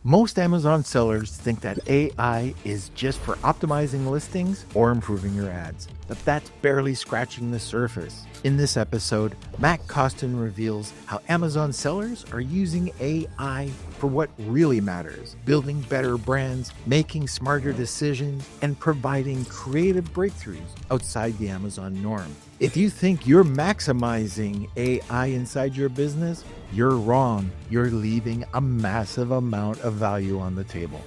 Most Amazon sellers think that AI is just for optimizing listings or improving your ads, but that's barely scratching the surface. In this episode, Matt Kostan reveals how Amazon sellers are using AI for what really matters: building better brands, making smarter decisions, and providing creative breakthroughs outside the Amazon norm. If you think you're maximizing AI inside your business, you're wrong. You're leaving a massive amount of value on the table.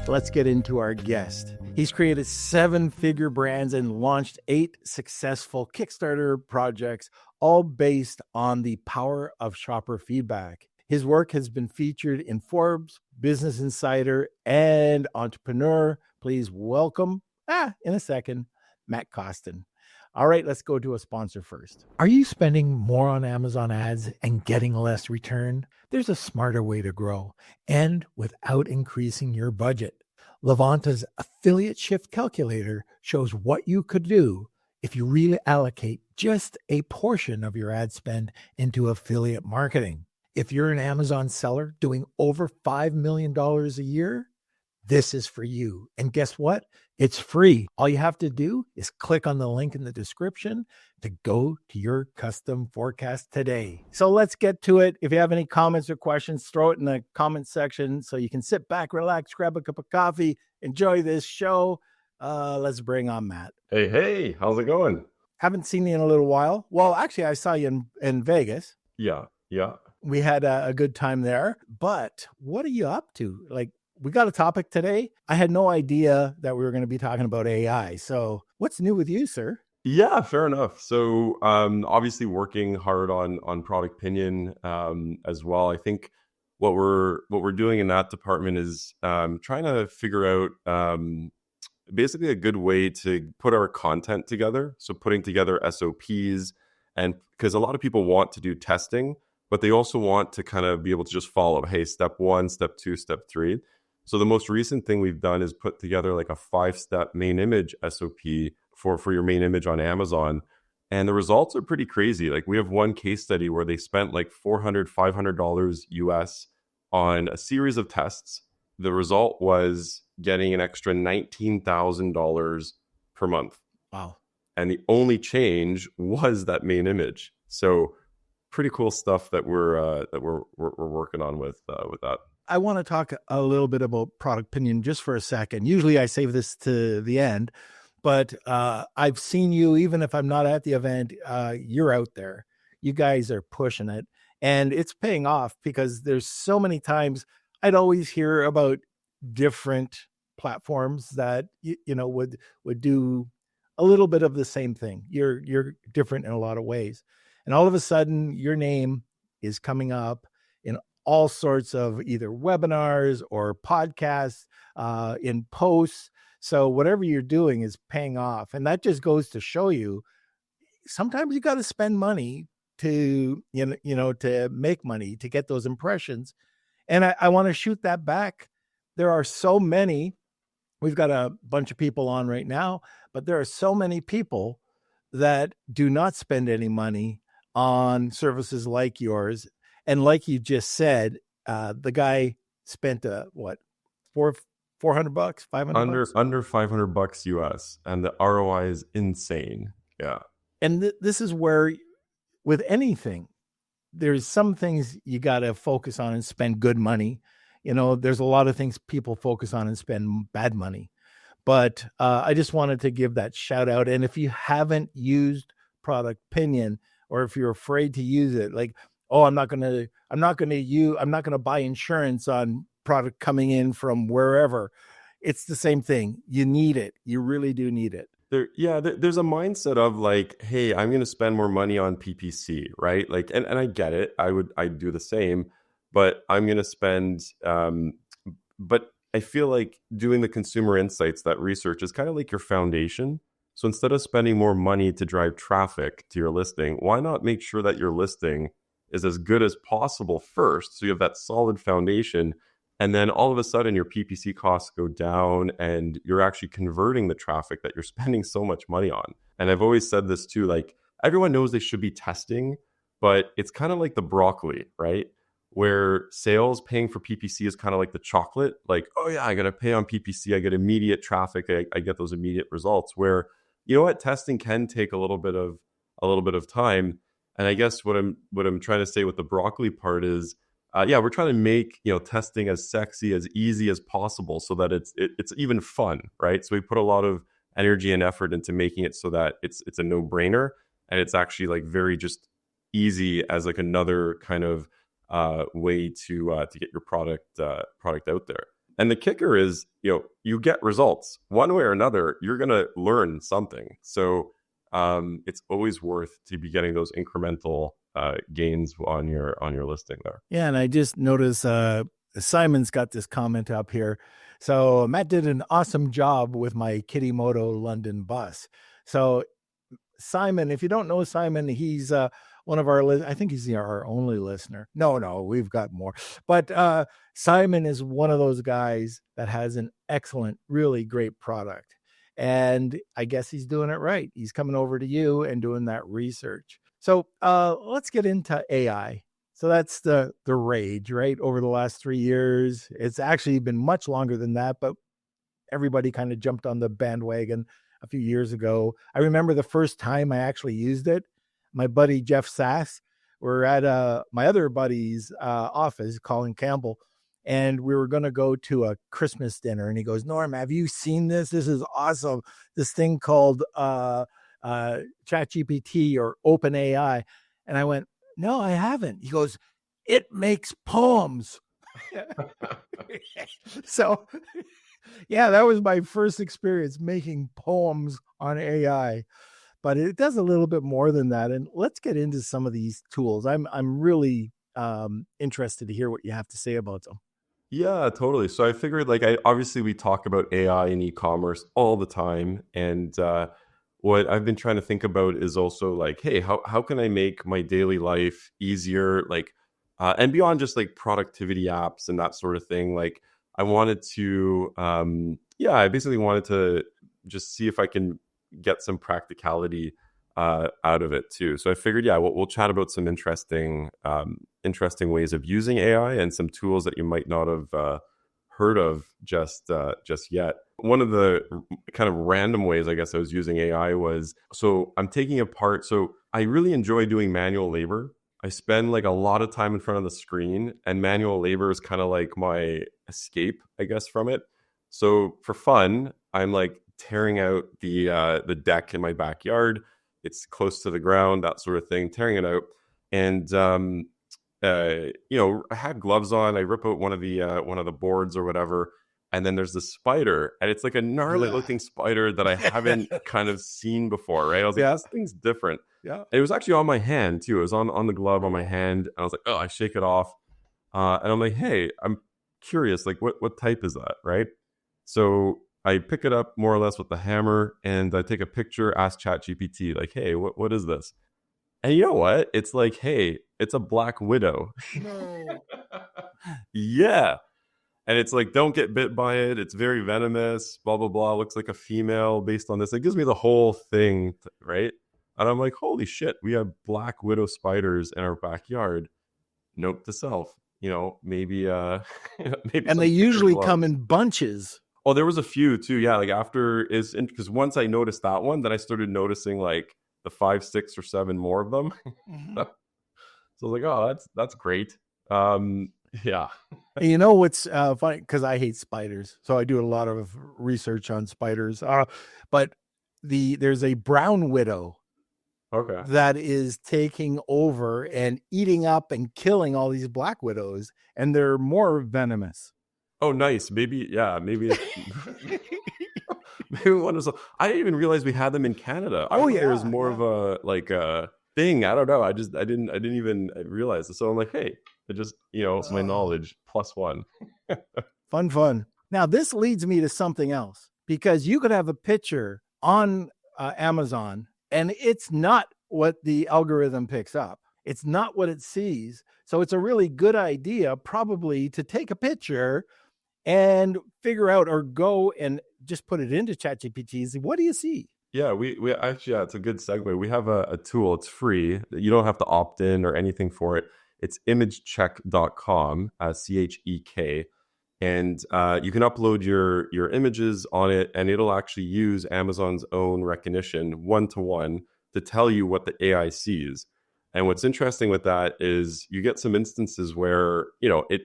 Let's get into our guest. He's created 7-figure brands and launched 8 successful Kickstarter projects, all based on the power of shopper feedback. His work has been featured in Forbes, Business Insider, and Entrepreneur. Please welcome, in a second, Matt Kostan. All right, let's go to a sponsor first. Are you spending more on Amazon ads and getting less return? There's a smarter way to grow, and without increasing your budget. Levanta's Affiliate Shift Calculator shows what you could do if you really allocate just a portion of your ad spend into affiliate marketing. If you're an Amazon seller doing over $5 million a year, this is for you. And guess what? It's free. All you have to do is click on the link in the description to go to your custom forecast today. So let's get to it. If you have any comments or questions, throw it in the comment section so you can sit back, relax, grab a cup of coffee, enjoy this show. Let's bring on Matt. Hey, how's it going? Haven't seen you in a little while. Well, actually, I saw you in Vegas. Yeah. We had a good time there. But what are you up to? Like, we got a topic today. I had no idea that we were going to be talking about AI. So what's new with you, sir? Yeah, fair enough. So obviously working hard on ProductPinion as well. I think what we're doing in that department is trying to figure out basically a good way to put our content together. So putting together SOPs, and because a lot of people want to do testing, but they also want to kind of be able to just follow, hey, step 1, step 2, step 3. So the most recent thing we've done is put together like a 5-step main image SOP for your main image on Amazon. And the results are pretty crazy. Like, we have one case study where they spent like $400-$500 US on a series of tests. The result was getting an extra $19,000 per month. Wow. And the only change was that main image. So pretty cool stuff that we're working on with that. I want to talk a little bit about ProductPinion just for a second. Usually I save this to the end, but I've seen you, even if I'm not at the event, you're out there. You guys are pushing it, and it's paying off, because there's so many times I'd always hear about different platforms that would do a little bit of the same thing. You're different in a lot of ways. And all of a sudden your name is coming up in all sorts of either webinars or podcasts, in posts. So whatever you're doing is paying off. And that just goes to show you, sometimes you got to spend money to, to make money, to get those impressions. And I want to shoot that back. There are so many, we've got a bunch of people on right now, but there are so many people that do not spend any money on services like yours. And like you just said, the guy spent $400, $500? Under $500 US, and the ROI is insane. Yeah. And this is where, with anything, there's some things you got to focus on and spend good money. There's a lot of things people focus on and spend bad money. But I just wanted to give that shout out. And if you haven't used ProductPinion, or if you're afraid to use it, like, oh, I'm not going to buy insurance on product coming in from wherever. It's the same thing. You need it. You really do need it. There's a mindset of like, hey, I'm going to spend more money on PPC, right? Like, and I get it. I'd do the same, but I'm going to spend, but I feel like doing the consumer insights, that research is kind of like your foundation. So instead of spending more money to drive traffic to your listing, why not make sure that your listing is as good as possible first, so you have that solid foundation, and then all of a sudden your PPC costs go down and you're actually converting the traffic that you're spending so much money on. And I've always said this too, like, everyone knows they should be testing, but it's kind of like the broccoli, right? Where sales paying for PPC is kind of like the chocolate. Like, oh yeah, I got to pay on PPC. I get immediate traffic. I get those immediate results. Where, you know what, testing can take a little bit of time. And I guess what I'm trying to say with the broccoli part is, yeah, we're trying to make, you know, testing as sexy, as easy as possible, so that it's even fun, right? So we put a lot of energy and effort into making it so that it's a no brainer, and it's actually like very just easy as like another kind of way to get your product out there. And the kicker is, you know, you get results one way or another. You're gonna learn something. So it's always worth to be getting those incremental gains on your listing there. Yeah, and I just noticed Simon's got this comment up here. So Matt did an awesome job with my Kittymoto London bus. So Simon, if you don't know Simon, he's one of our, I think he's our only listener. No, we've got more. But Simon is one of those guys that has an excellent, really great product. And I guess he's doing it right. He's coming over to you and doing that research. So let's get into AI. So that's the rage, right? Over the last 3 years. It's actually been much longer than that, but everybody kind of jumped on the bandwagon a few years ago. I remember the first time I actually used it. My buddy Jeff Sass, we're at my other buddy's office, Colin Campbell, and we were going to go to a Christmas dinner. And he goes, Norm, have you seen this? This is awesome. This thing called ChatGPT or OpenAI. And I went, no, I haven't. He goes, it makes poems. So, yeah, that was my first experience making poems on AI. But it does a little bit more than that. And let's get into some of these tools. I'm really interested to hear what you have to say about them. Yeah, totally. So I figured, like, obviously we talk about AI and e-commerce all the time, and what I've been trying to think about is also like, hey, how can I make my daily life easier, like, and beyond just like productivity apps and that sort of thing. Like, I wanted to, I basically wanted to just see if I can get some practicality out of it too. So I figured, yeah, we'll chat about some interesting ways of using AI and some tools that you might not have heard of just yet. One of the kind of random ways I guess I was using AI was, so I'm taking apart. So I really enjoy doing manual labor. I spend like a lot of time in front of the screen, and manual labor is kind of like my escape, I guess, from it. So for fun, I'm like tearing out the deck in my backyard. It's close to the ground, that sort of thing, tearing it out. And you know, I had gloves on. I rip out one of the boards or whatever, and then there's this spider, and it's like a gnarly looking spider that I haven't kind of seen before, right? I was like, this thing's different. Yeah. It was actually on my hand too. It was on the glove on my hand, and I was like, oh, I shake it off, and I'm like, hey, I'm curious, like what type is that, right? So I pick it up more or less with the hammer, and I take a picture, ask ChatGPT, like, hey, what is this? And you know what? It's like, hey, it's a black widow. No. Yeah. And it's like, don't get bit by it. It's very venomous, blah, blah, blah. Looks like a female based on this. It gives me the whole thing, right? And I'm like, holy shit, we have black widow spiders in our backyard. Note to self, you know, maybe maybe. And they usually come in bunches. Oh, there was a few too. Yeah, like after is because once I noticed that one, then I started noticing like the 5, 6, or 7 more of them. Mm-hmm. So I was like, oh, that's great. Yeah. You know what's funny? Because I hate spiders, so I do a lot of research on spiders. But there's a brown widow. Okay. That is taking over and eating up and killing all these black widows, and they're more venomous. Oh, nice. Maybe, yeah, maybe. Maybe one of those. I didn't even realize we had them in Canada. I thought there was more of a like a thing. I don't know. I didn't even realize this. So I'm like, hey, it just, you know, my knowledge +1. Fun. Now this leads me to something else, because you could have a picture on Amazon, and it's not what the algorithm picks up. It's not what it sees. So it's a really good idea probably to take a picture and figure out, or go and just put it into ChatGPT. What do you see? Yeah, we actually, yeah, it's a good segue. We have a tool. It's free. You don't have to opt in or anything for it. It's imagecheck.com, CHEK. And you can upload your images on it, and it'll actually use Amazon's own recognition one to one to tell you what the AI sees. And what's interesting with that is you get some instances where, it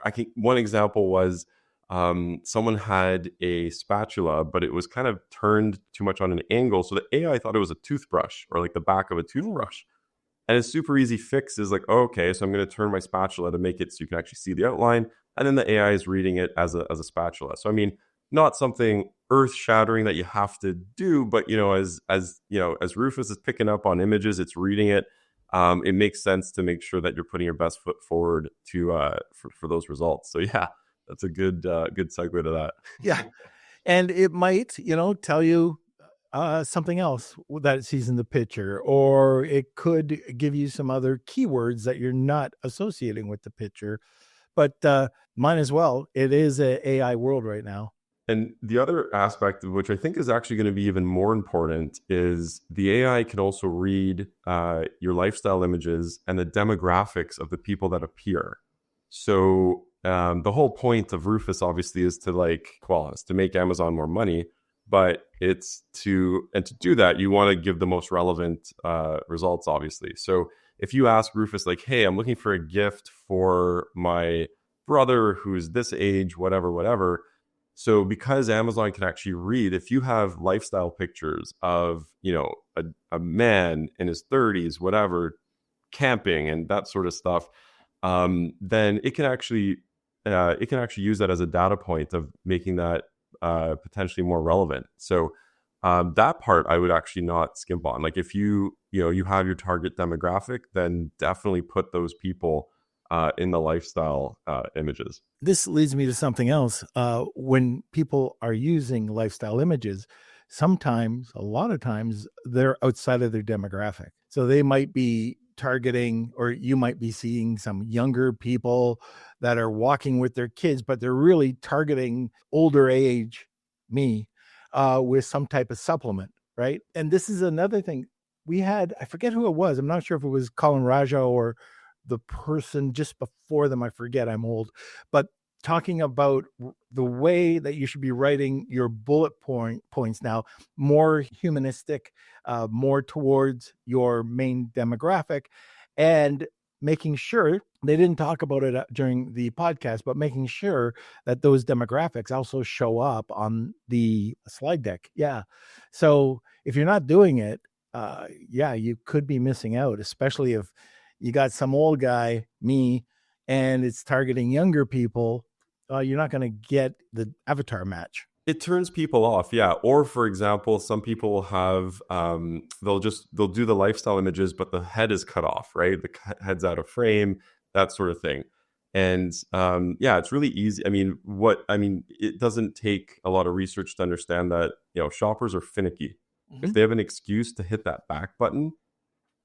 I think one example was someone had a spatula, but it was kind of turned too much on an angle. So the AI thought it was a toothbrush or like the back of a toothbrush. And a super easy fix is like, oh, okay, so I'm going to turn my spatula to make it so you can actually see the outline. And then the AI is reading it as a spatula. So, I mean, not something earth shattering that you have to do, but, as Rufus is picking up on images, it's reading it. It makes sense to make sure that you're putting your best foot forward for those results. So, yeah, that's a good segue to that. Yeah. And it might, tell you something else that it sees in the picture, or it could give you some other keywords that you're not associating with the picture. But mine as well. It is an AI world right now. And the other aspect, which I think is actually going to be even more important, is the AI can also read your lifestyle images and the demographics of the people that appear. So the whole point of Rufus obviously is to make Amazon more money, but to do that, you want to give the most relevant results, obviously. So if you ask Rufus, like, hey, I'm looking for a gift for my brother who's this age, whatever. So because Amazon can actually read, if you have lifestyle pictures of, a man in his 30s, whatever, camping and that sort of stuff, then it can actually use that as a data point of making that potentially more relevant. So that part I would actually not skimp on. Like if you have your target demographic, then definitely put those people in the lifestyle images. This leads me to something else. When people are using lifestyle images, a lot of times, they're outside of their demographic. So they might be targeting, or you might be seeing some younger people that are walking with their kids, but they're really targeting older age me with some type of supplement, right? And this is another thing. I forget who it was. I'm not sure if it was Colin Raja or the person just before them. I forget, I'm old, but talking about the way that you should be writing your bullet points now, more humanistic, more towards your main demographic, and making sure they didn't talk about it during the podcast, but making sure that those demographics also show up on the slide deck. Yeah. So if you're not doing it, you could be missing out, especially if you got some old guy, me, and it's targeting younger people. You're not going to get the avatar match. It turns people off, yeah. Or for example, some people will have they'll do the lifestyle images, but the head is cut off, right? The head's out of frame, that sort of thing. And it's really easy. It doesn't take a lot of research to understand that shoppers are finicky. Mm-hmm. If they have an excuse to hit that back button,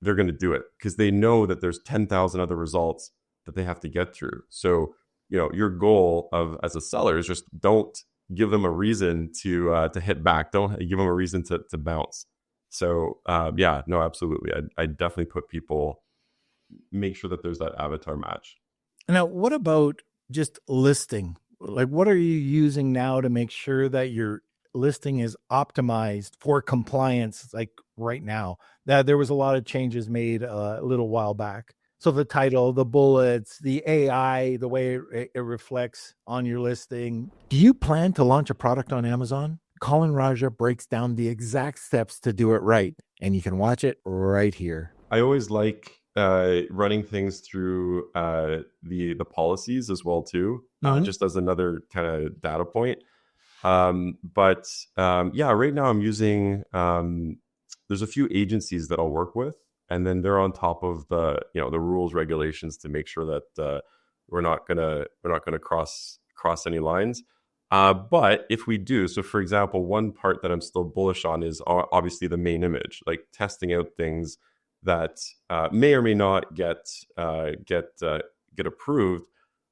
they're going to do it because they know that there's 10,000 other results that they have to get through. So your goal as a seller is just don't give them a reason to hit back. Don't give them a reason to bounce. So no, absolutely. I definitely make sure that there's that avatar match. Now, what about just listing? Like, what are you using now to make sure that your listing is optimized for compliance? Like right now, there was a lot of changes made a little while back. So the title, the bullets, the AI, the way it reflects on your listing. Do you plan to launch a product on Amazon? Colin Raja breaks down the exact steps to do it right, and you can watch it right here. I always like running things through the policies as well too, just as another kind of data point. Right now I'm using there's a few agencies that I'll work with, and then they're on top of the rules, regulations to make sure that we're not gonna cross any lines. But if we do, so for example, one part that I'm still bullish on is obviously the main image, like testing out things that may or may not get approved.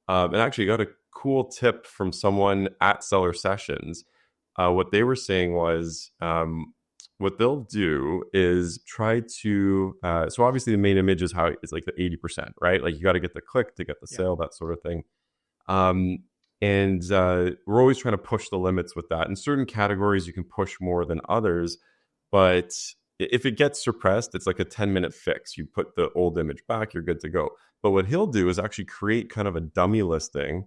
And actually got a cool tip from someone at Seller Sessions. What they were saying was what they'll do is try to, so obviously the main image is how it's like the 80%, right? Like you got to get the click to get the sale, that sort of thing. And we're always trying to push the limits with that. In certain categories, you can push more than others, but if it gets suppressed, it's like a 10-minute fix. You put the old image back, you're good to go. But what he'll do is actually create kind of a dummy listing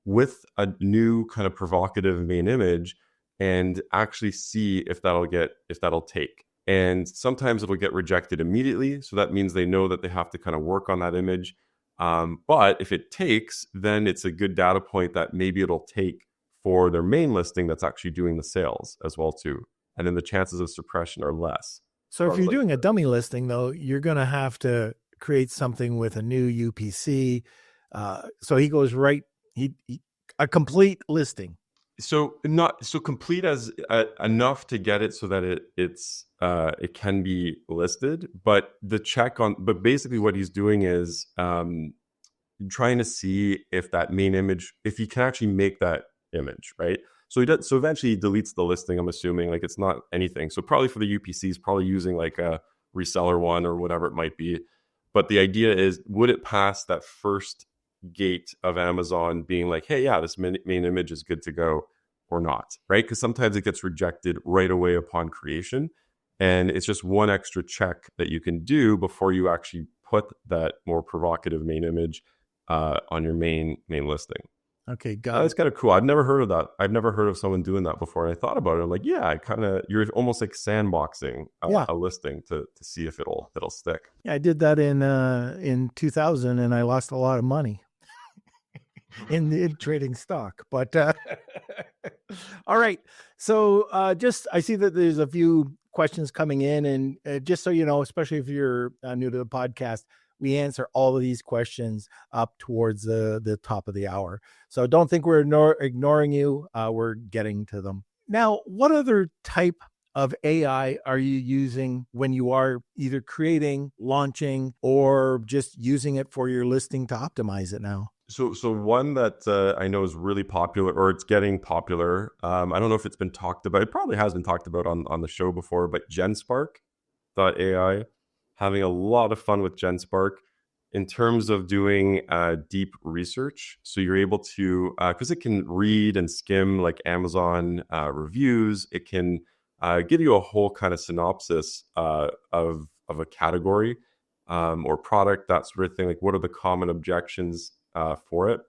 with a new kind of provocative main image and actually see if that'll take. And sometimes it'll get rejected immediately. So that means they know that they have to kind of work on that image. But if it takes, then it's a good data point that maybe it'll take for their main listing that's actually doing the sales as well too. And then the chances of suppression are less. So if you're doing a dummy listing, though, you're going to have to create something with a new UPC. So he goes right, a complete listing. So not so complete as enough to get it so that it can be listed, but but basically what he's doing is trying to see if that main image, if he can actually make that image, right? So so eventually he deletes the listing, I'm assuming, like it's not anything. So probably for the UPC, he's probably using like a reseller one or whatever it might be. But the idea is, would it pass that first gate of Amazon being like, hey, yeah, this main image is good to go or not, right? Because sometimes it gets rejected right away upon creation. And it's just one extra check that you can do before you actually put that more provocative main image on your main listing. Okay, got it. That's kind of cool. I've never heard of that. I've never heard of someone doing that before. And I thought about it. I'm like, yeah, you're almost like sandboxing a listing to see if it'll stick. Yeah, I did that in 2000, and I lost a lot of money in trading stock. But all right. So I see that there's a few questions coming in, and just so you know, especially if you're new to the podcast, we answer all of these questions up towards the top of the hour. So don't think we're ignoring you. We're getting to them. Now, what other type of AI are you using when you are either creating, launching, or just using it for your listing to optimize it now? So one that I know is really popular, or it's getting popular. I don't know if it's been talked about. It probably has been talked about on the show before, but GenSpark.ai. Having a lot of fun with GenSpark in terms of doing deep research. So you're able to, because it can read and skim like Amazon reviews, it can give you a whole kind of synopsis of a category or product, that sort of thing. Like, what are the common objections for it?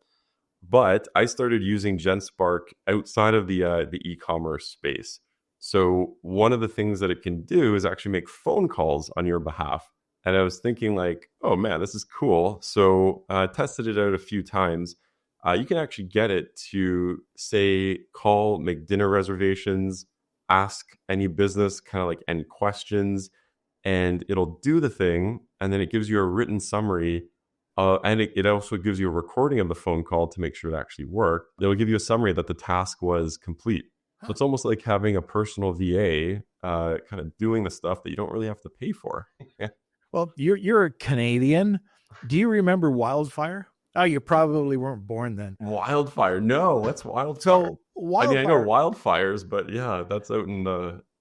But I started using GenSpark outside of the e-commerce space. So one of the things that it can do is actually make phone calls on your behalf. And I was thinking like, oh man, this is cool. So I tested it out a few times. You can actually get it to say, call, make dinner reservations, ask any business kind of like any questions, and it'll do the thing. And then it gives you a written summary. And it also gives you a recording of the phone call to make sure it actually worked. It'll give you a summary that the task was complete. So it's almost like having a personal VA kind of doing the stuff that you don't really have to pay for. Well, you're a Canadian. Do you remember Wildfire? Oh, you probably weren't born then. Wildfire? No, what's Wildfire? So Wildfire, I know wildfires, but yeah, that's out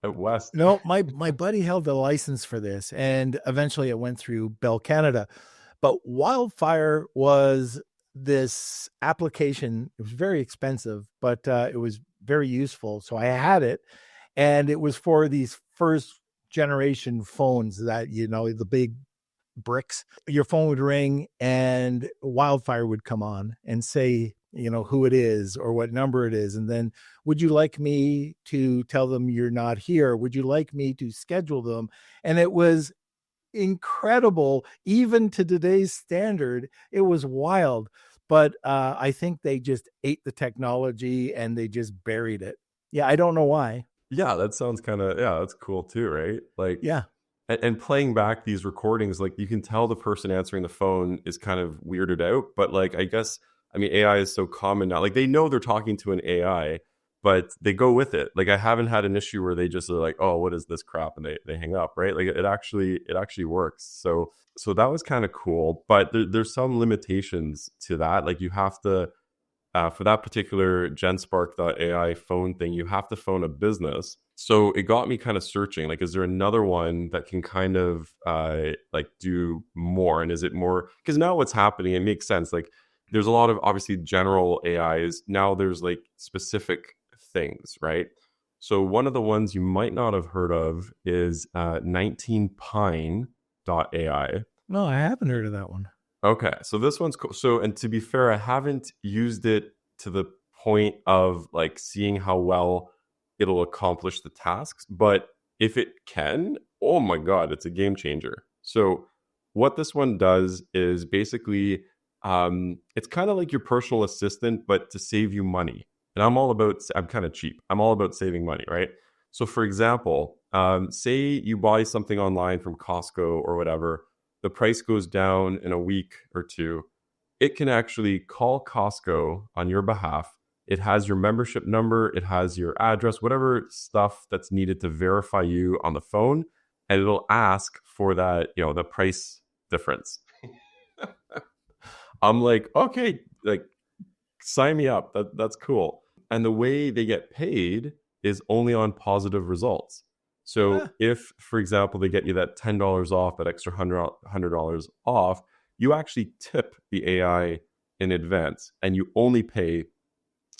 west. No, my buddy held the license for this, and eventually it went through Bell Canada. But Wildfire was this application. It was very expensive, but it was very useful. So I had it, and it was for these first generation phones that, the big bricks. Your phone would ring and Wildfire would come on and say, who it is or what number it is. And then, would you like me to tell them you're not here? Would you like me to schedule them? And it was incredible. Even to today's standard, it was wild. But I think they just ate the technology and they just buried it. Yeah, I don't know why. Yeah, that sounds that's cool too, right? Like, yeah. And playing back these recordings, like you can tell the person answering the phone is kind of weirded out. But like, AI is so common now. Like, they know they're talking to an AI, but they go with it. Like, I haven't had an issue where they just are like, oh, what is this crap? And they hang up, right? Like, it actually works. So that was kind of cool. But there's some limitations to that. Like, you have to for that particular GenSpark.ai phone thing, you have to phone a business. So it got me kind of searching, like, is there another one that can kind of like do more? And is it more? Because now what's happening, it makes sense. Like, there's a lot of obviously general AIs. Now there's like specific things, right? So one of the ones you might not have heard of is 19pine.ai. No, I haven't heard of that one. Okay, so this one's cool. So, and to be fair, I haven't used it to the point of like seeing how well it'll accomplish the tasks, but if it can, oh my God, it's a game changer. So, what this one does is basically, it's kind of like your personal assistant, but to save you money. And I'm kind of cheap. I'm all about saving money, right? So, for example, say you buy something online from Costco or whatever, the price goes down in a week or two. It can actually call Costco on your behalf. It has your membership number, it has your address, whatever stuff that's needed to verify you on the phone, and it'll ask for that, the price difference. I'm like, okay, like, sign me up. That's cool. And the way they get paid is only on positive results. So if, for example, they get you that $10 off, that extra $100 off, you actually tip the AI in advance, and you only pay.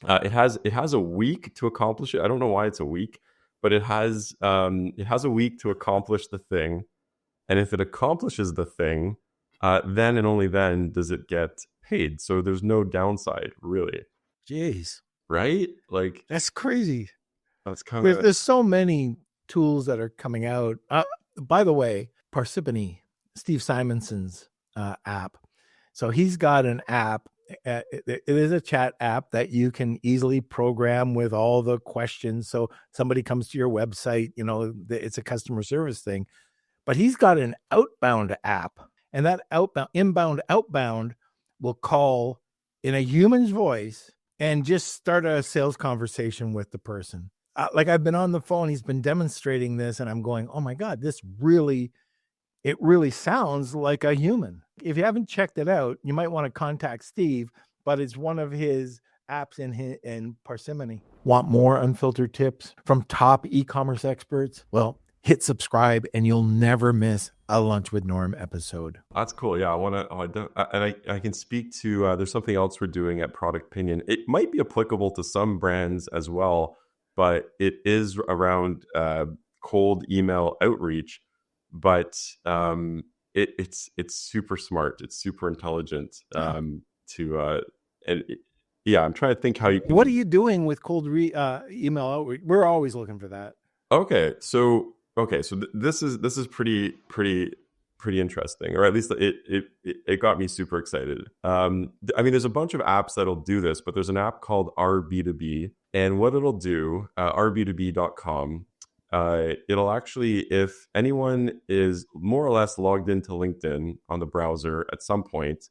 It has a week to accomplish it. I don't know why it's a week, but it has a week to accomplish the thing. And if it accomplishes the thing, then and only then does it get paid. So there's no downside, really. Jeez, right? Like, that's crazy. that's kind of. There's so many tools that are coming out. By the way, Parsippany, Steve Simonson's app. So he's got an app. It is a chat app that you can easily program with all the questions. So somebody comes to your website, it's a customer service thing. But he's got an outbound app, and that inbound, outbound will call in a human's voice and just start a sales conversation with the person. Like, I've been on the phone, he's been demonstrating this, and I'm going, oh my God, it really sounds like a human. If you haven't checked it out, you might want to contact Steve, but it's one of his apps in Parsimony. Want more unfiltered tips from top e-commerce experts? Well, hit subscribe and you'll never miss a Lunch with Norm episode. That's cool. Yeah, I can speak to, there's something else we're doing at ProductPinion. It might be applicable to some brands as well, but it is around cold email outreach. But it's super smart. It's super intelligent. I'm trying to think how you. What are you doing with cold email outreach? We're always looking for that. Okay, so this is pretty interesting, or at least it got me super excited. I mean, there's a bunch of apps that'll do this, but there's an app called RB2B, and what it'll do, rb2b.com. It'll actually, if anyone is more or less logged into LinkedIn on the browser at some point,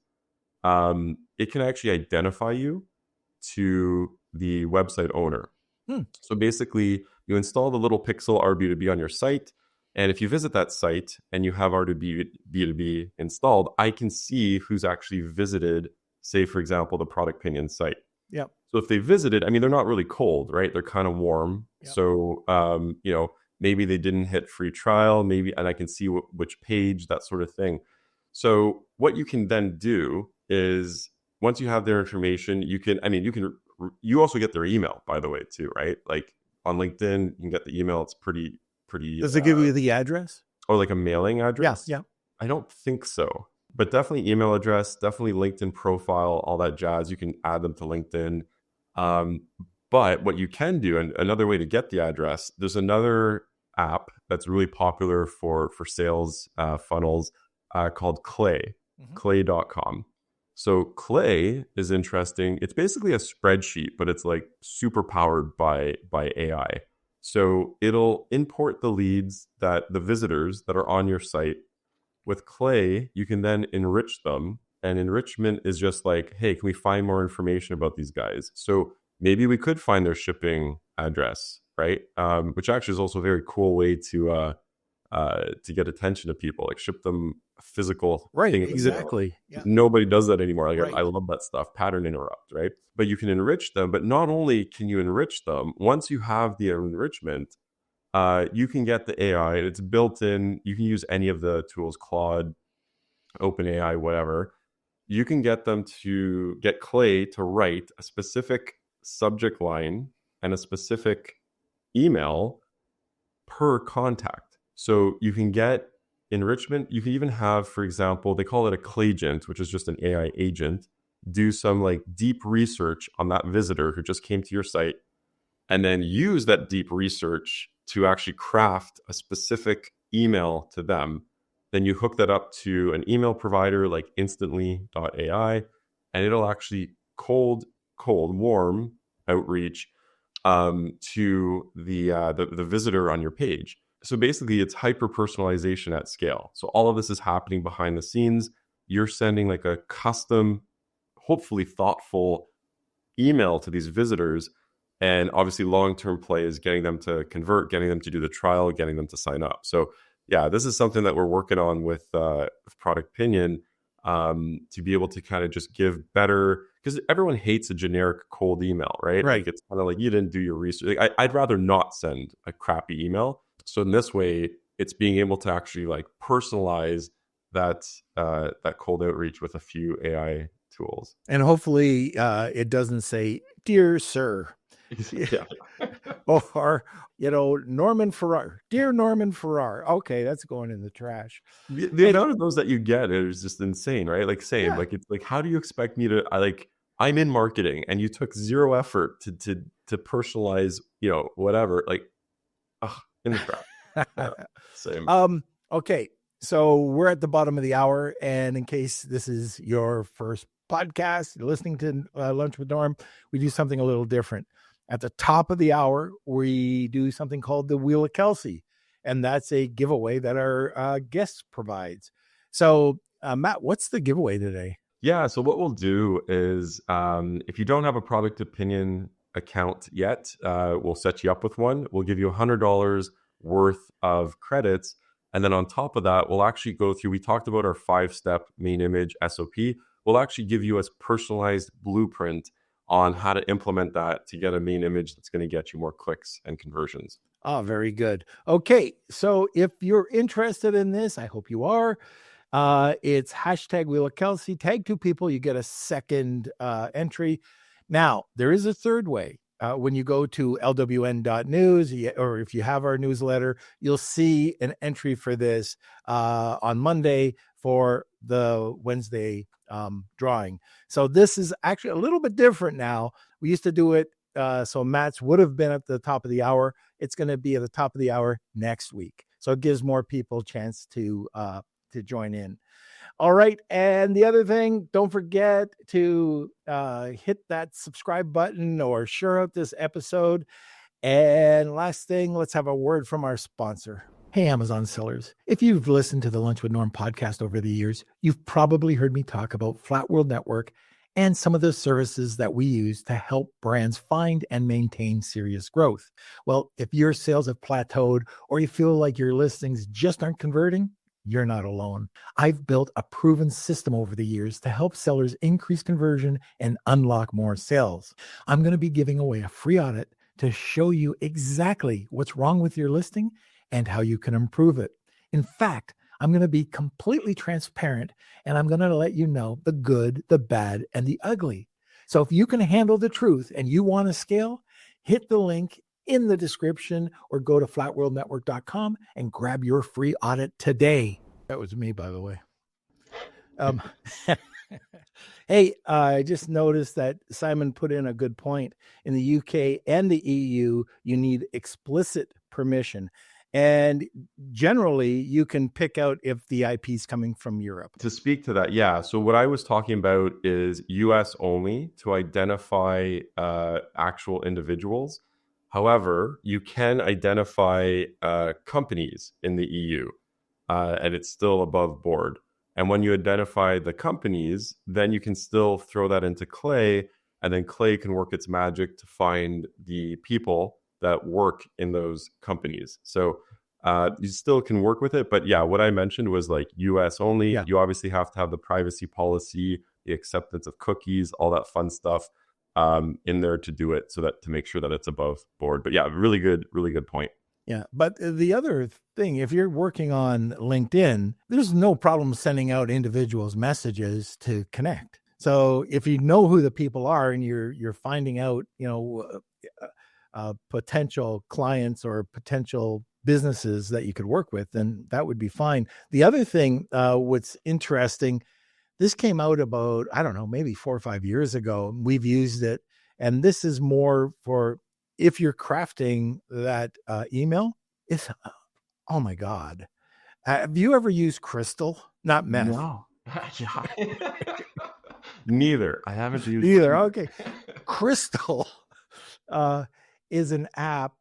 it can actually identify you to the website owner. So basically, you install the little pixel RB2B on your site, and if you visit that site and you have RB2B installed, I can see who's actually visited, say, for example, the ProductPinion site. Yeah. So if they visited, I mean, they're not really cold, right? They're kind of warm. Yep. So, maybe they didn't hit free trial, and I can see which page, that sort of thing. So what you can then do is, once you have their information, you also get their email, by the way, too, right? Like on LinkedIn, you can get the email. It's pretty. Does it give you the address? Or like a mailing address? Yeah. I don't think so. But definitely email address, definitely LinkedIn profile, all that jazz. You can add them to LinkedIn. But what you can do, and another way to get the address, there's another app that's really popular for sales funnels called Clay, clay.com. So Clay is interesting. It's basically a spreadsheet, but it's like super powered by AI. So it'll import the leads, the visitors that are on your site. With Clay, you can then enrich them. And enrichment is just like, hey, can we find more information about these guys? So maybe we could find their shipping address, right? Which actually is also a very cool way to get attention to people. Like, ship them physical Right. thing. Exactly. Yeah. Nobody does that anymore. Like Right. I love that stuff, pattern interrupt, right? But you can enrich them. But not only can you enrich them, once you have the enrichment, you can get the AI, and it's built in. You can use any of the tools, Claude, OpenAI, whatever. You can get them to get Clay to write a specific subject line and a specific email per contact. So you can get enrichment. You can even have, for example, they call it a Clayagent, which is just an AI agent, do some like deep research on that visitor who just came to your site, and then use that deep research to actually craft a specific email to them. Then you hook that up to an email provider like instantly.ai, and it'll actually warm outreach to the visitor on your page. So basically, it's hyper personalization at scale. So all of this is happening behind the scenes. You're sending like a custom, hopefully thoughtful email to these visitors. And obviously, long-term play is getting them to convert, getting them to do the trial, getting them to sign up. So yeah, this is something that we're working on with ProductPinion, to be able to kind of just give better, because everyone hates a generic cold email, right? Right. Like it's kind of like you didn't do your research. Like, I'd rather not send a crappy email. So in this way, it's being able to actually like personalize that that cold outreach with a few AI tools. And hopefully it doesn't say, "Dear Sir." Yeah. Or, Norman Farrar. Dear Norman Farrar. Okay, that's going in the trash. The amount of those that you get is just insane, right? Like same, Yeah. like it's like, how do you expect me to? I'm in marketing, and you took zero effort to personalize, whatever. Like, in the crap. Yeah, same. Okay, so we're at the bottom of the hour, and in case this is your first podcast, you're listening to Lunch with Norm, we do something a little different. At the top of the hour, we do something called the Wheel of Kelsey, and that's a giveaway that our guest provides. So, Matt, what's the giveaway today? Yeah, so what we'll do is, if you don't have a Product Opinion account yet, we'll set you up with one. We'll give you $100 worth of credits. And then on top of that, we'll actually go through, we talked about our 5-step main image SOP. We'll actually give you a personalized blueprint on how to implement that to get a main image that's going to get you more clicks and conversions. Oh, very good. Okay, so if you're interested in this, I hope you are. It's hashtag Wheel of Kelsey. Tag 2 people, you get a second entry. Now, there is a third way. When you go to lwn.news, or if you have our newsletter, you'll see an entry for this on Monday for the Wednesday drawing. So this is actually a little bit different now. We used to do it, so Matt's would have been at the top of the hour. It's going to be at the top of the hour next week. So it gives more people a chance to join in. All right. And the other thing, don't forget to hit that subscribe button or share out this episode. And last thing, let's have a word from our sponsor. Hey, Amazon sellers. If you've listened to the Lunch with Norm podcast over the years, you've probably heard me talk about Flat World Network and some of the services that we use to help brands find and maintain serious growth. Well, if your sales have plateaued or you feel like your listings just aren't converting, you're not alone. I've built a proven system over the years to help sellers increase conversion and unlock more sales. I'm going to be giving away a free audit to show you exactly what's wrong with your listing and how you can improve it. In fact, I'm going to be completely transparent, and I'm going to let you know the good, the bad, and the ugly. So if you can handle the truth and you want to scale, hit the link in the description or go to flatworldnetwork.com and grab your free audit today. That was me, by the way. Hey, I just noticed that Simon put in a good point. In the UK and the EU, you need explicit permission. And generally, you can pick out if the IP is coming from Europe. To speak to that, yeah. So what I was talking about is US only to identify actual individuals. However, you can identify companies in the EU, and it's still above board. And when you identify the companies, then you can still throw that into Clay, and then Clay can work its magic to find the people that work in those companies. So You still can work with it, but yeah, what I mentioned was like US only. Yeah. You obviously have to have the privacy policy, the acceptance of cookies, all that fun stuff in there to do it, so that to make sure that it's above board. But yeah, really good point. Yeah. But the other thing, if you're working on LinkedIn, there's no problem sending out individuals messages to connect. So if you know who the people are and you're finding out, potential clients or potential businesses that you could work with, then that would be fine. The other thing, what's interesting, this came out about, I don't know, maybe 4 or 5 years ago. We've used it. And this is more for if you're crafting that email. It's, oh my God. Have you ever used crystal? Not meth. No. Neither. I haven't used Neither. Okay. Crystal is an app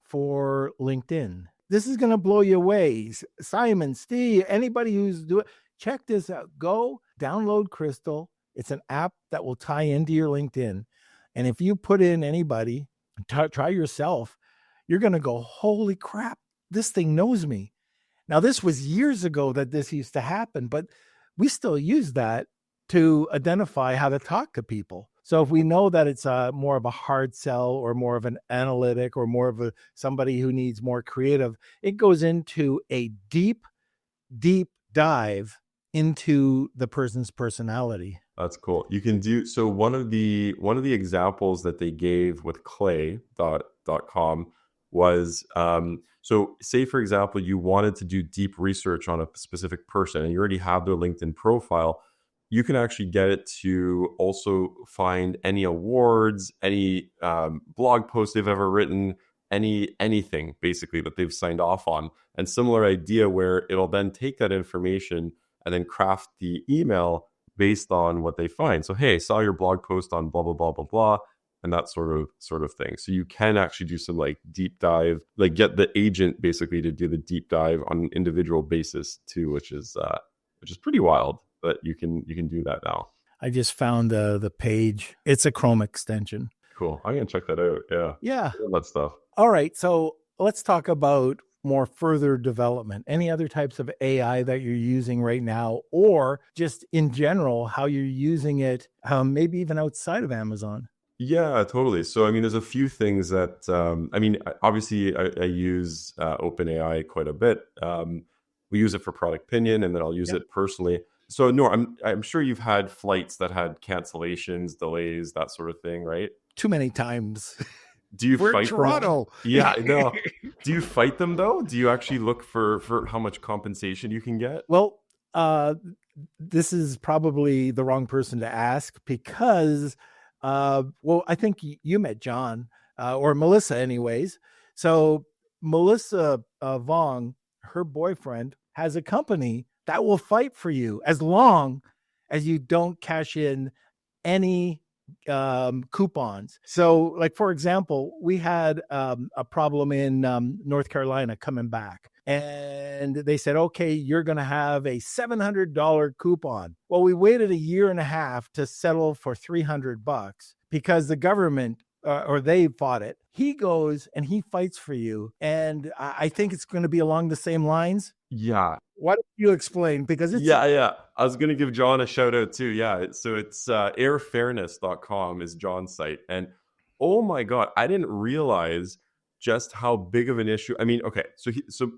for LinkedIn. This is going to blow you away. Simon, Steve, anybody who's doing, check this out. Go download Crystal. It's an app that will tie into your LinkedIn. And if you put in anybody, try yourself, you're going to go, holy crap, this thing knows me. Now, this was years ago that this used to happen, but we still use that to identify how to talk to people. So if we know that it's more of a hard sell or more of an analytic or more of somebody who needs more creative, it goes into a deep dive into the person's personality. That's cool. You can do so. One of the examples that they gave with clay.com was so say, for example, you wanted to do deep research on a specific person and you already have their LinkedIn profile. You can actually get it to also find any awards, any blog post they've ever written, anything basically that they've signed off on. And similar idea where it'll then take that information and then craft the email based on what they find. So, hey, saw your blog post on blah, blah, blah, blah, blah, and that sort of thing. So you can actually do some like deep dive, like get the agent basically to do the deep dive on an individual basis too, which is pretty wild. But you can do that now. I just found the page. It's a Chrome extension. Cool. I'm gonna check that out. Yeah. Yeah. All that stuff. All right. So let's talk about more further development. Any other types of AI that you're using right now, or just in general, how you're using it, maybe even outside of Amazon? Yeah, totally. So, I mean, there's a few things that, obviously I use OpenAI quite a bit. We use it for ProductPinion, and then I'll use it personally. So, no, I'm sure you've had flights that had cancellations, delays, that sort of thing, right? Too many times. Do you We're fight in Toronto. them? Yeah, I know. Do you fight them though? Do you actually look for how much compensation you can get? Well, this is probably the wrong person to ask because, I think you met John or Melissa anyways. So Melissa Vong, her boyfriend, has a company that will fight for you as long as you don't cash in any coupons. So like, for example, we had a problem in North Carolina coming back, and they said, okay, you're going to have a $700 coupon. Well, we waited a year and a half to settle for $300 because the government or they fought it. He goes and he fights for you. And I think it's going to be along the same lines. Yeah. Why don't you explain? Because it's yeah. I was going to give John a shout out too. Yeah. So it's airfairness.com is John's site. And oh my God, I didn't realize just how big of an issue. I mean, okay. So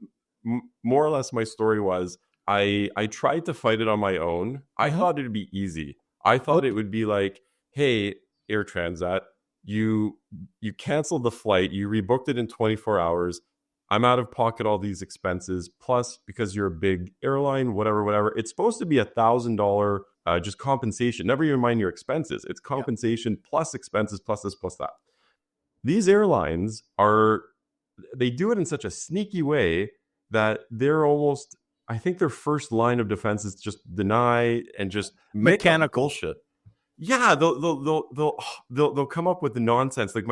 more or less my story was I tried to fight it on my own. I thought it'd be easy. I thought it would be like, hey, Air Transat, you canceled the flight, you rebooked it in 24 hours. I'm out of pocket all these expenses. Plus, because you're a big airline, whatever, it's supposed to be $1,000 just compensation. Never even mind your expenses. It's compensation plus expenses plus this plus that. These airlines they do it in such a sneaky way that they're almost, I think their first line of defense is just deny and just mechanical bullshit. Yeah, they'll come up with the nonsense. Like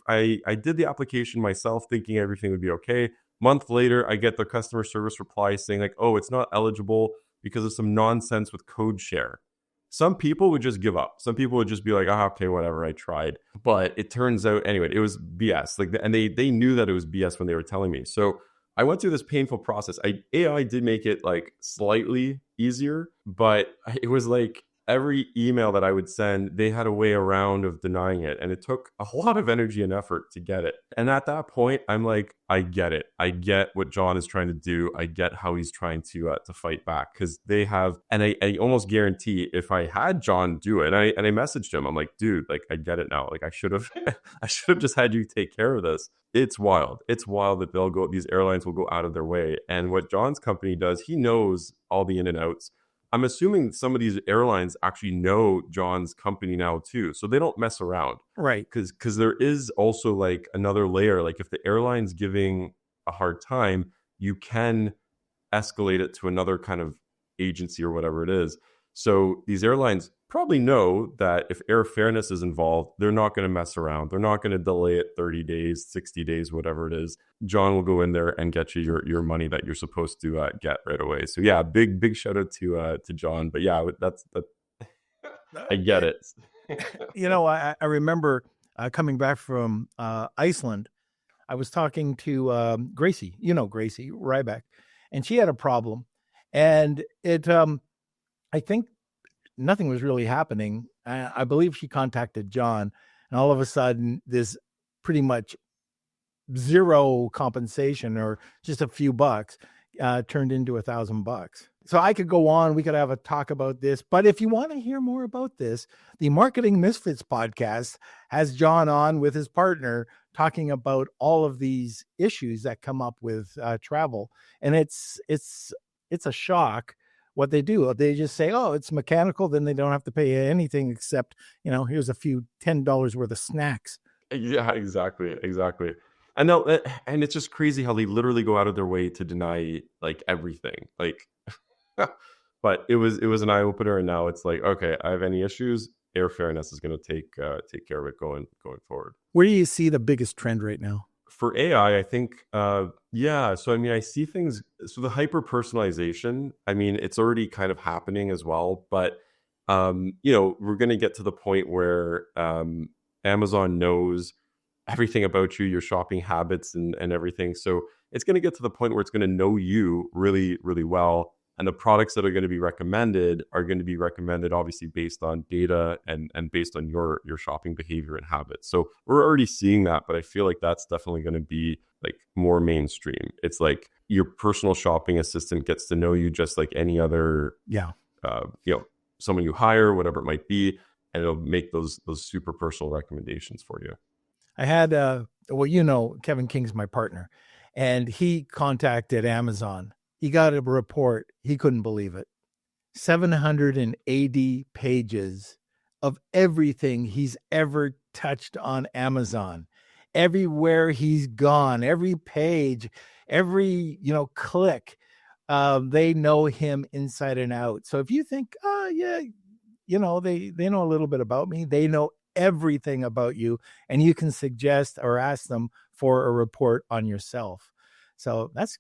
I did the application myself thinking everything would be okay. Month later, I get the customer service reply saying like, oh, it's not eligible because of some nonsense with code share. Some people would just give up. Some people would just be like, okay, whatever, I tried. But it turns out, anyway, it was BS. Like, and they knew that it was BS when they were telling me. So I went through this painful process. AI did make it like slightly easier, but it was like every email that I would send, they had a way around of denying it. And it took a lot of energy and effort to get it. And at that point, I'm like, I get it. I get what John is trying to do. I get how he's trying to fight back, because they have, and I almost guarantee if I had John do it, and I messaged him, I'm like, dude, like I get it now. Like I should have, I should have just had you take care of this. It's wild. It's wild that these airlines will go out of their way. And what John's company does, he knows all the in and outs. I'm assuming some of these airlines actually know John's company now too, so they don't mess around, Right. because there is also like another layer. Like if the airline's giving a hard time, you can escalate it to another kind of agency or whatever it is. So these airlines probably know that if air fairness is involved, they're not going to mess around. They're not going to delay it 30 days, 60 days, whatever it is. John will go in there and get you your money that you're supposed to get right away. So yeah, big shout out to John. But yeah, that's I get it. I remember coming back from Iceland. I was talking to Gracie, Gracie Ryback, and she had a problem. And it, I think nothing was really happening. I believe she contacted John, and all of a sudden, this pretty much zero compensation or just a few bucks turned into $1,000. So I could go on. We could have a talk about this. But if you want to hear more about this, the Marketing Misfits podcast has John on with his partner talking about all of these issues that come up with travel. And it's a shock what they do. They just say, oh, it's mechanical. Then they don't have to pay anything except, here's a few $10 worth of snacks. Yeah, exactly. And it's just crazy how they literally go out of their way to deny like everything. Like, but it was an eye opener, and now it's like, okay, I have any issues, air fairness is going to take care of it going forward. Where do you see the biggest trend right now? For AI, I think, yeah. So, I mean, I see things. So the hyper personalization, I mean, it's already kind of happening as well. But, we're going to get to the point where Amazon knows everything about you, your shopping habits and everything. So it's going to get to the point where it's going to know you really, really well. And the products that are going to be recommended obviously based on data and based on your shopping behavior and habits. So we're already seeing that, but I feel like that's definitely going to be like more mainstream. It's like your personal shopping assistant gets to know you just like any other, someone you hire, whatever it might be, and it'll make those super personal recommendations for you. I had, Kevin King's my partner, and he contacted Amazon. He got a report. He couldn't believe it. 780 pages of everything he's ever touched on Amazon. Everywhere he's gone, every page, every, click, they know him inside and out. So if you think, they know a little bit about me, they know everything about you, and you can suggest or ask them for a report on yourself. So that's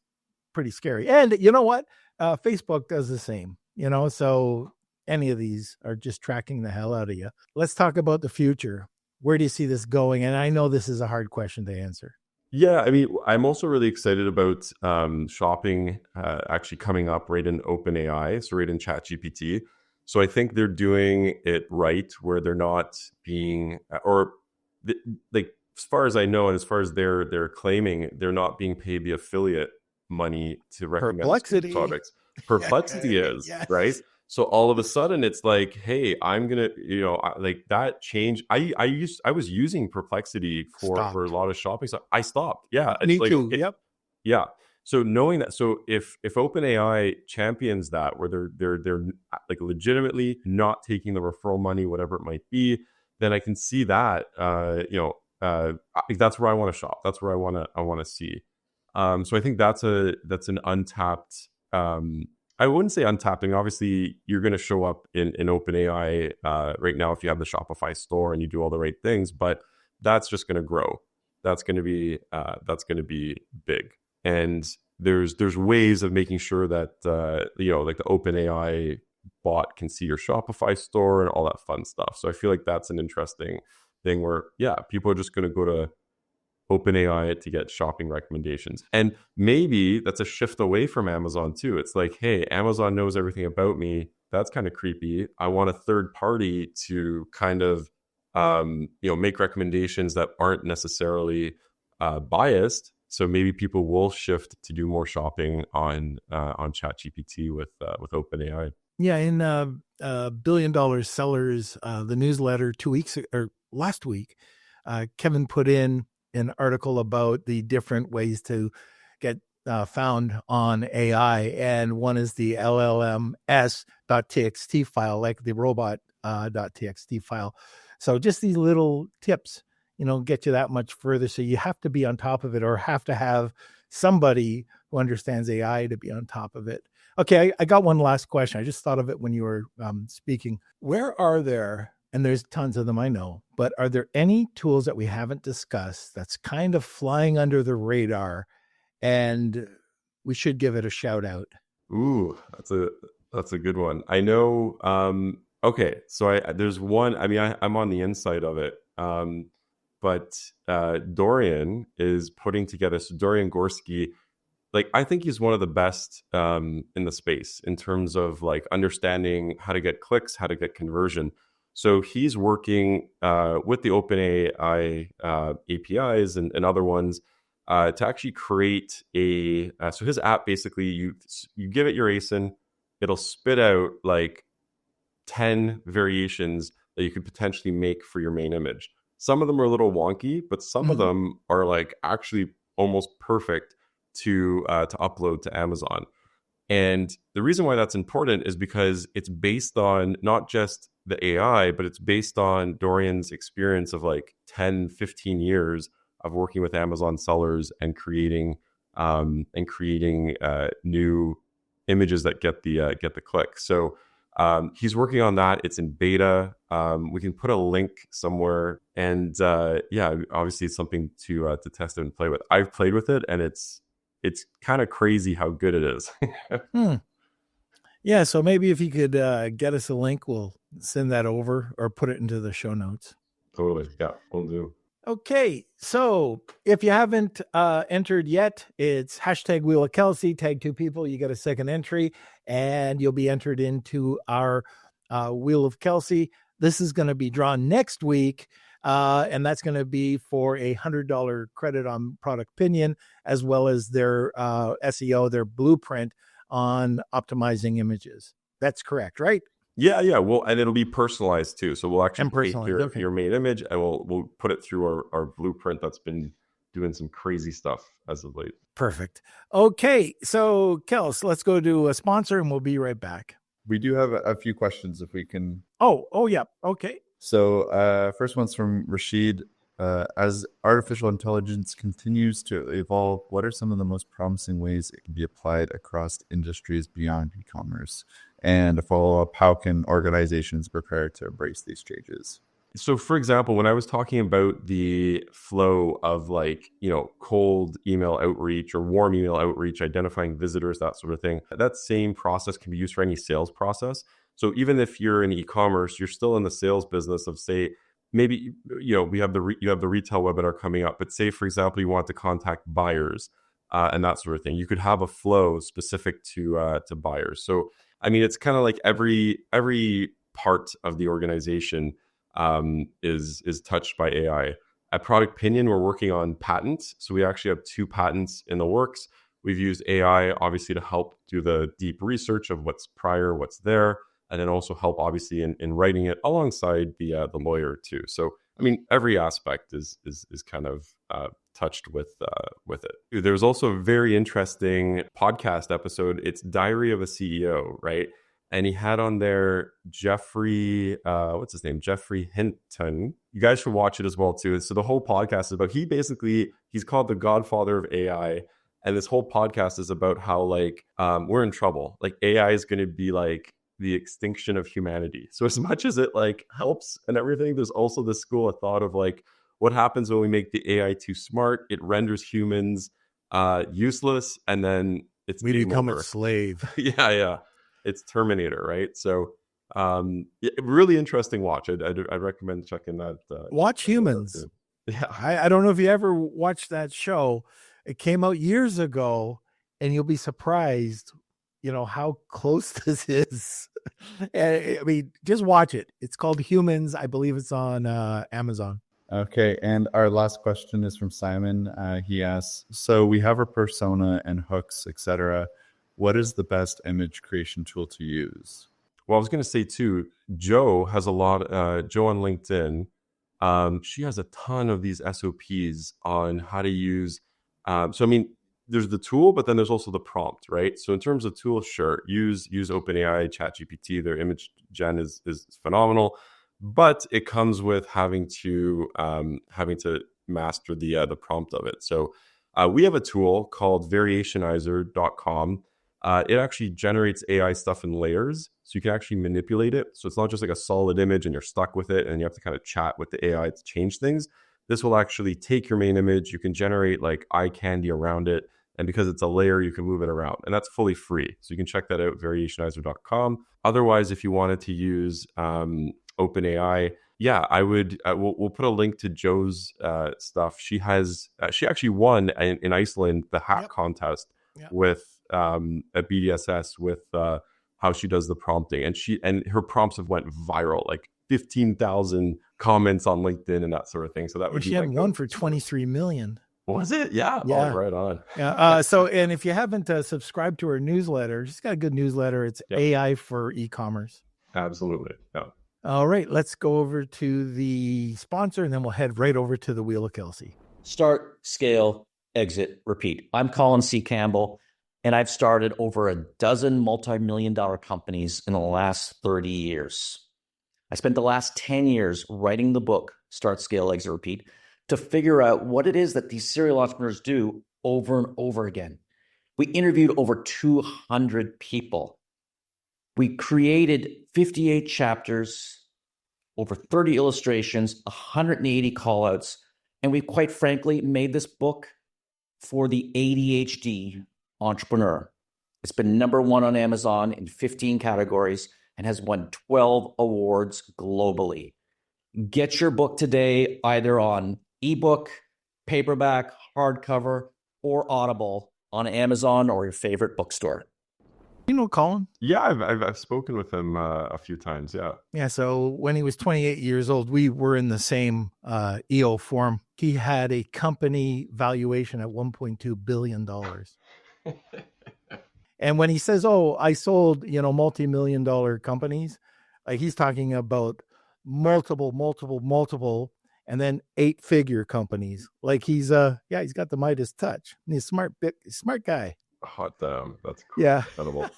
pretty scary. And you know what? Facebook does the same, so any of these are just tracking the hell out of you. Let's talk about the future. Where do you see this going? And I know this is a hard question to answer. Yeah, I mean, I'm also really excited about shopping actually coming up right in OpenAI, so right in ChatGPT. So I think they're doing it right, where they're not being, like as far as I know, and as far as they're claiming, they're not being paid the affiliate money to recommend products. Perplexity is yes. Right. So all of a sudden it's like, hey, I'm gonna, like that change. I was using Perplexity for a lot of shopping stuff. I stopped. Yeah, me too. Yep. Yeah. So knowing that, so if OpenAI champions that, where they're like legitimately not taking the referral money, whatever it might be, then I can see that that's where I want to shop. That's where I want to see. So I think that's an untapped. I wouldn't say untapped. I mean, obviously, you're going to show up in OpenAI right now if you have the Shopify store and you do all the right things, but that's just going to grow. That's going to be big. And there's ways of making sure that like the OpenAI bot can see your Shopify store and all that fun stuff. So I feel like that's an interesting thing where people are just going to go to OpenAI to get shopping recommendations. And maybe that's a shift away from Amazon too. It's like, hey, Amazon knows everything about me. That's kind of creepy. I want a third party to kind of make recommendations that aren't necessarily biased. So maybe people will shift to do more shopping on ChatGPT with OpenAI. Yeah, in $1 billion Sellers, the newsletter last week, Kevin put in an article about the different ways to get found on AI, and one is the LLMs.txt file, like the robot.txt file. So just these little tips, get you that much further. So you have to be on top of it, or have to have somebody who understands AI to be on top of it. Okay, I got one last question. I just thought of it when you were speaking. Where are there, and there's tons of them I know, but are there any tools that we haven't discussed that's kind of flying under the radar and we should give it a shout out? Ooh, that's a good one. I know. Okay, so there's one. I mean, I'm on the inside of it, but Dorian is putting together. So Dorian Gorski, like, I think he's one of the best in the space in terms of like understanding how to get clicks, how to get conversion. So he's working with the OpenAI APIs and other ones to actually create so his app, basically you give it your ASIN, it'll spit out like 10 variations that you could potentially make for your main image. Some of them are a little wonky, but some of them are like actually almost perfect to upload to Amazon. And the reason why that's important is because it's based on not just the AI, but it's based on Dorian's experience of like 10, 15 years of working with Amazon sellers and creating new images that get the click. So he's working on that. It's in beta. We can put a link somewhere, and obviously it's something to test and play with. I've played with it, and it's kind of crazy how good it is. Yeah, so maybe if you could get us a link, we'll send that over or put it into the show notes. Totally. Yeah, we'll do. Okay, so if you haven't entered yet, it's hashtag Wheel of Kelsey, tag 2 people, you get a second entry, and you'll be entered into our Wheel of Kelsey. This is going to be drawn next week, and that's going to be for a $100 credit on ProductPinion, as well as their SEO, their blueprint on optimizing images. That's correct, right? Yeah. Well, and it'll be personalized too. So we'll actually take your main image, and we'll put it through our blueprint that's been doing some crazy stuff as of late. Perfect. Okay, so Kels, let's go to a sponsor, and we'll be right back. We do have a few questions if we can. Oh yeah. Okay. So first one's from Rashid. As artificial intelligence continues to evolve, what are some of the most promising ways it can be applied across industries beyond e-commerce? And a follow-up, how can organizations prepare to embrace these changes? So, for example, when I was talking about the flow of like, cold email outreach or warm email outreach, identifying visitors, that sort of thing, that same process can be used for any sales process. So even if you're in e-commerce, you're still in the sales business of, say, maybe, you have the retail webinar coming up, but say, for example, you want to contact buyers and that sort of thing. You could have a flow specific to buyers. So, I mean, it's kind of like every part of the organization is touched by AI. At ProductPinion, we're working on patents. So we actually have 2 patents in the works. We've used AI, obviously, to help do the deep research of what's prior, what's there, and then also help, obviously, in writing it alongside the lawyer too. So, I mean, every aspect is kind of touched with it. There's also a very interesting podcast episode. It's Diary of a CEO, right? And he had on there Jeffrey, what's his name? Jeffrey Hinton. You guys should watch it as well too. So the whole podcast is about, he's called the godfather of AI. And this whole podcast is about how like we're in trouble. Like AI is going to be like the extinction of humanity. So as much as it like helps and everything, there's also this school of thought of like, what happens when we make the AI too smart? It renders humans useless, and then we become a slave. Yeah. It's Terminator, right? So really interesting watch. I'd recommend checking that. Watch Humans. Yeah. I don't know if you ever watched that show. It came out years ago, and you'll be surprised, how close this is. I mean, just watch it. It's called Humans. I believe it's on Amazon. Okay, and our last question is from Simon. He asks, so we have our persona and hooks, etc. What is the best image creation tool to use? Well, I was going to say too, Joe has a lot, Joe on LinkedIn, she has a ton of these SOPs on how to use. So, I mean, there's the tool, but then there's also the prompt, right? So in terms of tools, sure, use OpenAI, ChatGPT, their image gen is phenomenal. But it comes with having to master the prompt of it. So we have a tool called variationizer.com. It actually generates AI stuff in layers, so you can actually manipulate it. So it's not just like a solid image and you're stuck with it and you have to kind of chat with the AI to change things. This will actually take your main image. You can generate like eye candy around it. And because it's a layer, you can move it around. And that's fully free. So you can check that out, variationizer.com. Otherwise, if you wanted to use OpenAI, yeah, I would. We'll put a link to Joe's stuff. She actually won in Iceland the hack contest with at BDSS with how she does the prompting, and her prompts have went viral, like 15,000 comments on LinkedIn and that sort of thing. So that would she had one for 23 million. Was it? Yeah. Oh, right on. Yeah. So, and if you haven't subscribed to her newsletter, she's got a good newsletter. It's AI for e-commerce. Absolutely. Yeah. All right. Let's go over to the sponsor, and then we'll head right over to the Wheel of Kelsey. Start, scale, exit, repeat. I'm Colin C. Campbell, and I've started over a dozen multi-million-dollar companies in the last 30 years. I spent the last 10 years writing the book, Start, Scale, Exit, Repeat, to figure out what it is that these serial entrepreneurs do over and over again. We interviewed over 200 people. We created 58 chapters, over 30 illustrations, 180 callouts, and we quite frankly made this book for the ADHD entrepreneur. It's been #1 on Amazon in 15 categories and has won 12 awards globally. Get your book today either on ebook, paperback, hardcover, or Audible on Amazon or your favorite bookstore. You know Colin? Yeah, I've spoken with him a few times. Yeah. Yeah. So when he was 28 years old, we were in the same EO forum. He had a company valuation at $1.2 billion. And when he says, "Oh, I sold, multi-million-dollar companies," like he's talking about multiple, and then 8-figure companies. Like he's got the Midas touch. He's a smart guy. Hot damn, that's cool. Yeah. Incredible.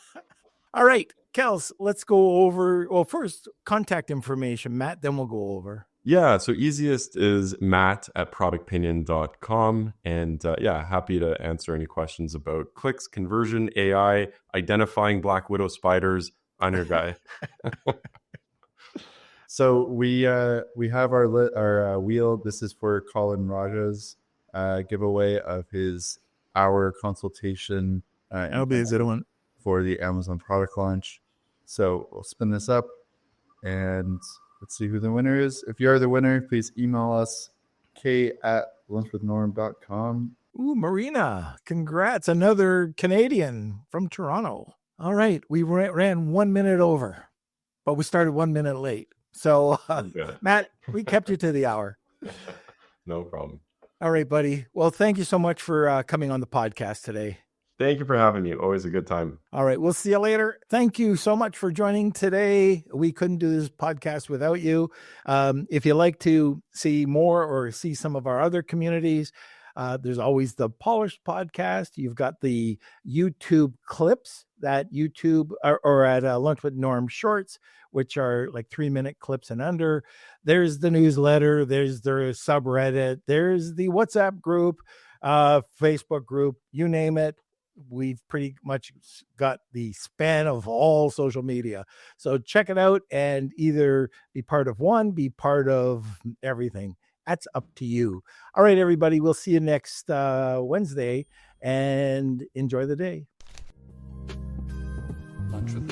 All right, Kels, let's go over. Well, first contact information, Matt. Then we'll go over. Yeah, so easiest is matt@productpinion.com. And happy to answer any questions about clicks, conversion, AI, identifying Black Widow spiders. I'm your guy. So we have our wheel. This is for Colin Raja's giveaway of his hour consultation. I'll be the one for the Amazon product launch. So we'll spin this up and let's see who the winner is. If you are the winner, please email us k@lunchwithnorm.com. Ooh, Marina, congrats. Another Canadian from Toronto. All right. We ran 1 minute over, but we started 1 minute late. So, Matt, we kept you to the hour. No problem. All right, buddy. Well, thank you so much for coming on the podcast today. Thank you for having me. Always a good time. All right. We'll see you later. Thank you so much for joining today. We couldn't do this podcast without you. If you like to see more or see some of our other communities, there's always the Polished podcast. You've got the YouTube clips that YouTube or at Lunch with Norm Shorts, which are like 3-minute clips and under. There's the newsletter. There's the subreddit. There's the WhatsApp group, Facebook group, you name it. We've pretty much got the span of all social media. So check it out and either be part of one, be part of everything. That's up to you. All right, everybody. We'll see you next Wednesday and enjoy the day. Lunch with